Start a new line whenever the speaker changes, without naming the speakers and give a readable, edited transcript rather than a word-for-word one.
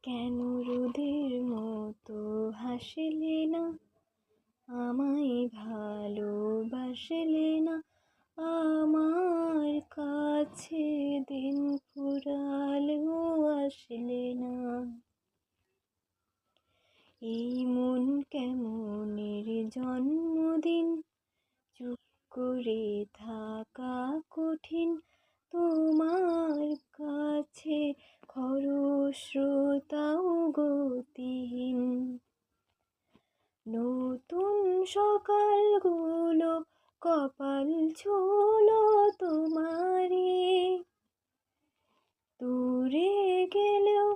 কেন রোদের মতো হাসলে না, আমায় ভালোবাসলে না, আমার কাছে দিন ফুরালেও আসলে না। এই মন কেমনের জন্মদিন, চুপ করে থাকা কঠিন, তোমার কাছে খরস্রোতাও গতিহীন। নতুন সকালগুলো কপাল ছুঁলো তোমারে, দূরে গেলেও